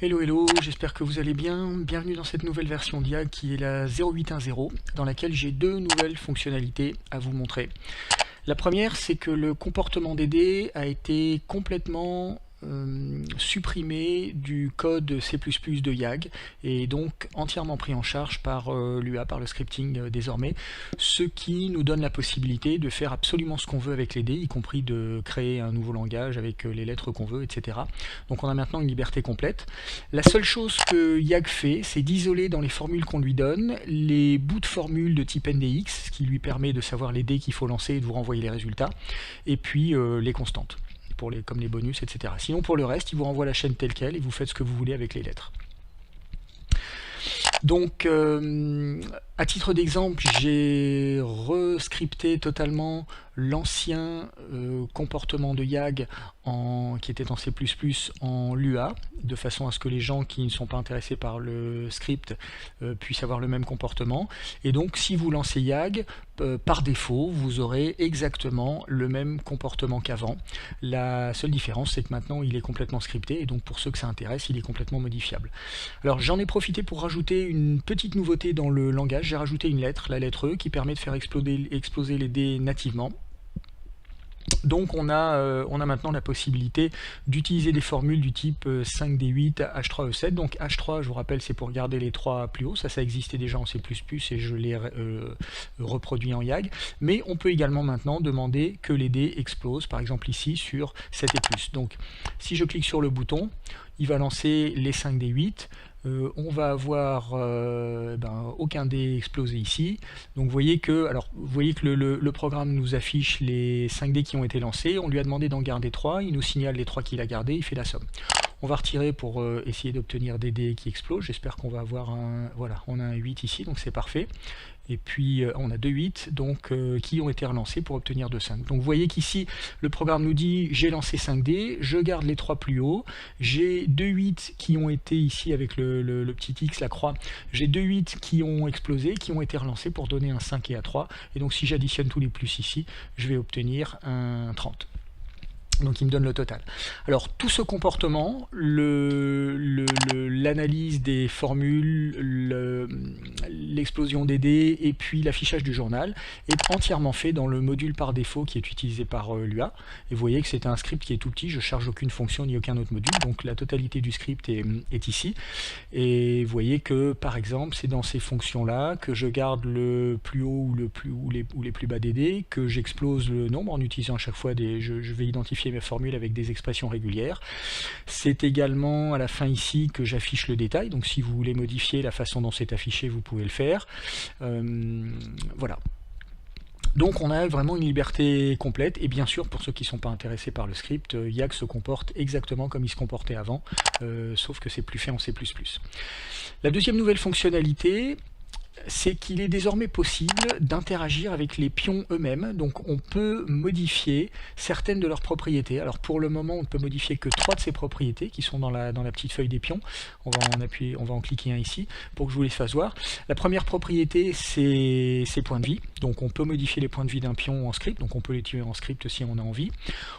Hello hello, j'espère que vous allez bien. Bienvenue dans cette nouvelle version d'IAG qui est la 0810, dans laquelle j'ai deux nouvelles fonctionnalités à vous montrer. La première, c'est que le comportement des dés a été complètement supprimé du code C++ de IAG et donc entièrement pris en charge par l'UA, par le scripting désormais, ce qui nous donne la possibilité de faire absolument ce qu'on veut avec les dés, y compris de créer un nouveau langage avec les lettres qu'on veut, etc. Donc on a maintenant une liberté complète. La seule chose que IAG fait, c'est d'isoler dans les formules qu'on lui donne les bouts de formules de type NDX, ce qui lui permet de savoir les dés qu'il faut lancer et de vous renvoyer les résultats, et puis les constantes, comme les bonus, etc. Sinon, pour le reste, il vous renvoie la chaîne telle quelle et vous faites ce que vous voulez avec les lettres. Donc, à titre d'exemple, j'ai rescripté totalement l'ancien comportement de IAG qui était en C++ en Lua, de façon à ce que les gens qui ne sont pas intéressés par le script puissent avoir le même comportement. Et donc, si vous lancez IAG, par défaut, vous aurez exactement le même comportement qu'avant. La seule différence, c'est que maintenant, il est complètement scripté, et donc pour ceux que ça intéresse, il est complètement modifiable. Alors, j'en ai profité pour rajouter une petite nouveauté dans le langage. J'ai rajouté une lettre, la lettre E, qui permet de faire exploser les dés nativement. Donc on a maintenant la possibilité d'utiliser des formules du type 5D8, H3E7. Donc H3, je vous rappelle, c'est pour garder les 3 plus hauts. Ça existait déjà en C++ et je l'ai reproduit en YAG. Mais on peut également maintenant demander que les dés explosent, par exemple ici sur 7 et plus. Donc si je clique sur le bouton, il va lancer les 5D8. On va avoir aucun dé explosé ici. Donc vous voyez que le programme nous affiche les 5 dés qui ont été lancés. On lui a demandé d'en garder 3, il nous signale les 3 qu'il a gardés, il fait la somme. On va retirer pour essayer d'obtenir des dés qui explosent. J'espère qu'on va avoir un... Voilà, on a un 8 ici, donc c'est parfait. Et puis on a 2 8 donc, qui ont été relancés pour obtenir 2 5. Donc vous voyez qu'ici le programme nous dit j'ai lancé 5 dés, je garde les 3 plus hauts, j'ai 2 8 qui ont été ici avec le petit X, la croix, j'ai 2 8 qui ont explosé, qui ont été relancés pour donner un 5 et un 3. Et donc si j'additionne tous les plus ici, je vais obtenir un 30. Donc il me donne le total. Alors tout ce comportement, l'analyse des formules, l'explosion des dés et puis l'affichage du journal est entièrement fait dans le module par défaut qui est utilisé par l'UA. Et vous voyez que c'est un script qui est tout petit, je ne charge aucune fonction ni aucun autre module, donc la totalité du script est ici. Et vous voyez que par exemple c'est dans ces fonctions-là que je garde le plus haut ou les plus bas des dés, que j'explose le nombre en utilisant à chaque fois je vais identifier mes formules avec des expressions régulières. C'est également à la fin ici que j'affiche le détail, donc si vous voulez modifier la façon dont c'est affiché, vous pouvez le faire. Voilà. Donc on a vraiment une liberté complète, et bien sûr pour ceux qui ne sont pas intéressés par le script, YAG se comporte exactement comme il se comportait avant, sauf que c'est plus fait en C++. La deuxième nouvelle fonctionnalité, c'est qu'il est désormais possible d'interagir avec les pions eux-mêmes. Donc on peut modifier certaines de leurs propriétés. Alors pour le moment, on ne peut modifier que 3 de ces propriétés qui sont dans la petite feuille des pions. On va en cliquer un ici pour que je vous les fasse voir. La première propriété, c'est ses points de vie. Donc on peut modifier les points de vie d'un pion en script. Donc on peut les tuer en script si on a envie.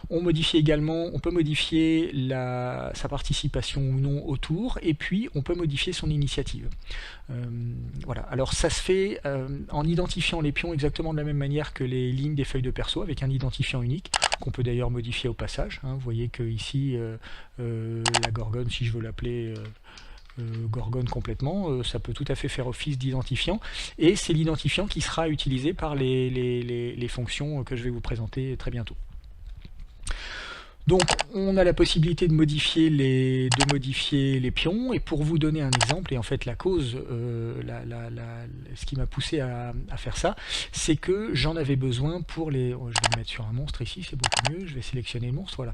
On peut modifier sa participation ou non au tour. Et puis on peut modifier son initiative. Voilà. Alors ça se fait en identifiant les pions exactement de la même manière que les lignes des feuilles de perso, avec un identifiant unique, qu'on peut d'ailleurs modifier au passage. Vous voyez que ici, la gorgone, si je veux l'appeler gorgone complètement, ça peut tout à fait faire office d'identifiant, et c'est l'identifiant qui sera utilisé par les fonctions que je vais vous présenter très bientôt. Donc on a la possibilité de modifier les pions, et pour vous donner un exemple, et en fait la cause, ce qui m'a poussé à faire ça, c'est que j'en avais besoin pour les... je vais me mettre sur un monstre ici, c'est beaucoup mieux, je vais sélectionner le monstre, voilà.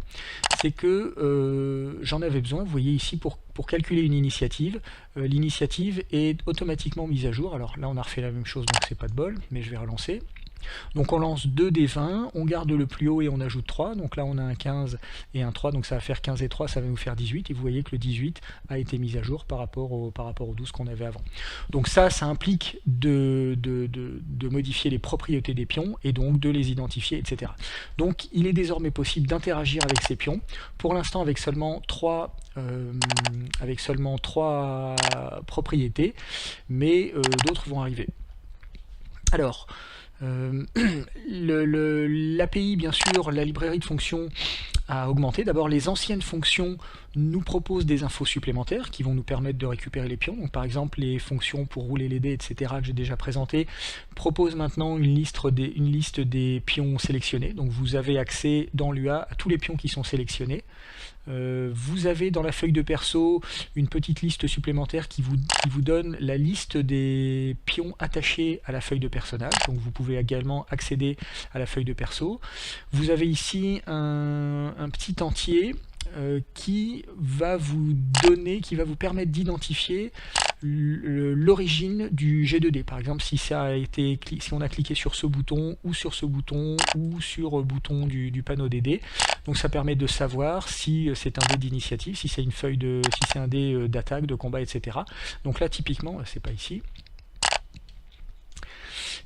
C'est que j'en avais besoin, vous voyez ici, pour calculer une initiative, l'initiative est automatiquement mise à jour. Alors là on a refait la même chose, donc c'est pas de bol, mais je vais relancer. Donc on lance 2 des 20, on garde le plus haut et on ajoute 3, donc là on a un 15 et un 3, donc ça va faire 15 et 3, ça va nous faire 18, et vous voyez que le 18 a été mis à jour par rapport au 12 qu'on avait avant. Donc ça implique de modifier les propriétés des pions, et donc de les identifier, etc. Donc il est désormais possible d'interagir avec ces pions, pour l'instant avec seulement 3 avec seulement 3 propriétés, mais d'autres vont arriver. Alors, l'API, bien sûr, la librairie de fonctions a augmenté. D'abord, les anciennes fonctions nous proposent des infos supplémentaires qui vont nous permettre de récupérer les pions. Donc, par exemple, les fonctions pour rouler les dés, etc., que j'ai déjà présentées, proposent maintenant une liste des pions sélectionnés. Donc, vous avez accès dans l'UA à tous les pions qui sont sélectionnés. Vous avez dans la feuille de perso une petite liste supplémentaire qui vous donne la liste des pions attachés à la feuille de personnage, donc vous pouvez également accéder à la feuille de perso. Vous avez ici un petit entier qui va vous permettre d'identifier l'origine du G2D. Par exemple, si on a cliqué sur ce bouton ou sur le bouton du panneau des dés. Donc ça permet de savoir si c'est un dé d'initiative, si c'est un dé d'attaque, de combat, etc. Donc là, typiquement, c'est pas ici.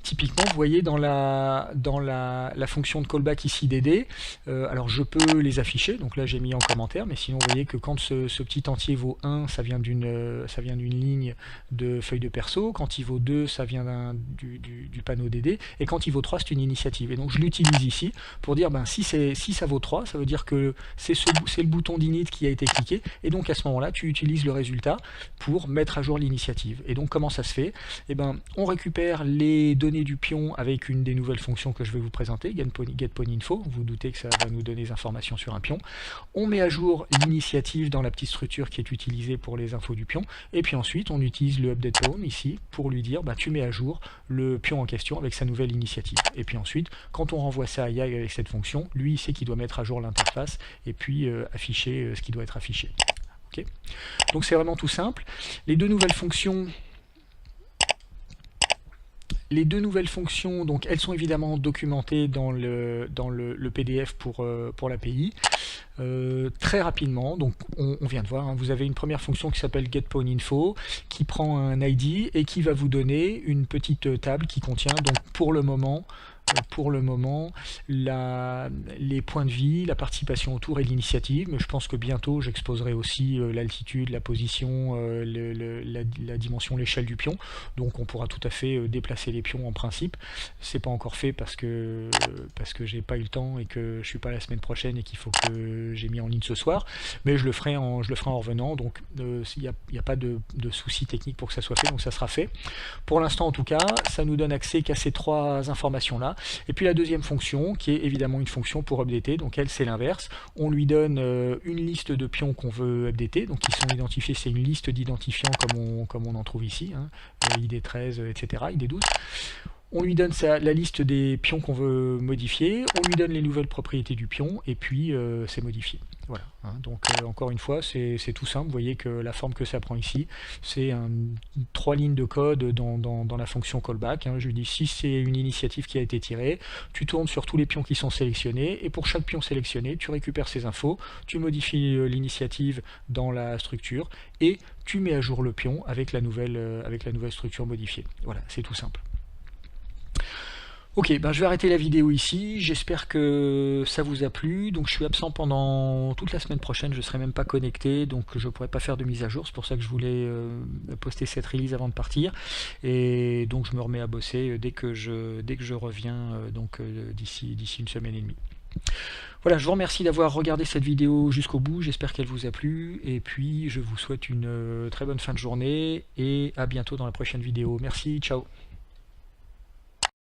Typiquement, vous voyez dans la fonction de callback ici des dés, alors je peux les afficher, donc là j'ai mis en commentaire, mais sinon vous voyez que quand ce petit entier vaut 1, ça vient d'une ligne de feuille de perso, quand il vaut 2, ça vient du panneau des dés, et quand il vaut 3, c'est une initiative. Et donc je l'utilise ici pour dire, si ça vaut 3, ça veut dire que c'est le bouton d'init qui a été cliqué, et donc à ce moment-là, tu utilises le résultat pour mettre à jour l'initiative. Et donc comment ça se fait? On récupère les données du pion avec une des nouvelles fonctions que je vais vous présenter, getPonyInfo. Vous vous doutez que ça va nous donner des informations sur un pion. On met à jour l'initiative dans la petite structure qui est utilisée pour les infos du pion, et puis ensuite on utilise le updatePwn ici pour lui dire tu mets à jour le pion en question avec sa nouvelle initiative. Et puis ensuite, quand on renvoie ça à YAG avec cette fonction, lui il sait qu'il doit mettre à jour l'interface et puis afficher ce qui doit être affiché. Okay. Donc c'est vraiment tout simple. Les deux nouvelles fonctions, donc elles sont évidemment documentées dans le PDF pour l'API. Très rapidement, donc on vient de voir, vous avez une première fonction qui s'appelle getPonyInfo, qui prend un ID et qui va vous donner une petite table qui contient donc pour le moment les points de vie, la participation au tour et l'initiative, mais je pense que bientôt j'exposerai aussi l'altitude, la position, la dimension, l'échelle du pion, donc on pourra tout à fait déplacer les pions en principe. C'est pas encore fait parce que j'ai pas eu le temps et que je suis pas la semaine prochaine et qu'il faut que j'ai mis en ligne ce soir, mais je le ferai en revenant, donc il n'y a pas de souci technique pour que ça soit fait, donc ça sera fait. Pour l'instant en tout cas, ça nous donne accès qu'à ces 3 informations là. Et puis la deuxième fonction, qui est évidemment une fonction pour updater, donc elle c'est l'inverse. On lui donne une liste de pions qu'on veut updater, donc ils sont identifiés, c'est une liste d'identifiants comme on en trouve ici, ID 13, etc., ID 12. On lui donne la liste des pions qu'on veut modifier, on lui donne les nouvelles propriétés du pion, et puis c'est modifié. Voilà, donc encore une fois, c'est tout simple. Vous voyez que la forme que ça prend ici, c'est 3 lignes de code dans la fonction callback. Je lui dis si c'est une initiative qui a été tirée, tu tournes sur tous les pions qui sont sélectionnés, et pour chaque pion sélectionné, tu récupères ces infos, tu modifies l'initiative dans la structure, et tu mets à jour le pion avec la nouvelle structure modifiée. Voilà, c'est tout simple. Ok, je vais arrêter la vidéo ici, j'espère que ça vous a plu. Donc je suis absent pendant toute la semaine prochaine, je ne serai même pas connecté, donc je ne pourrai pas faire de mise à jour, c'est pour ça que je voulais poster cette release avant de partir. Et donc je me remets à bosser dès que je reviens, d'ici une semaine et demie. Voilà, je vous remercie d'avoir regardé cette vidéo jusqu'au bout, j'espère qu'elle vous a plu, et puis je vous souhaite une très bonne fin de journée, et à bientôt dans la prochaine vidéo. Merci, ciao.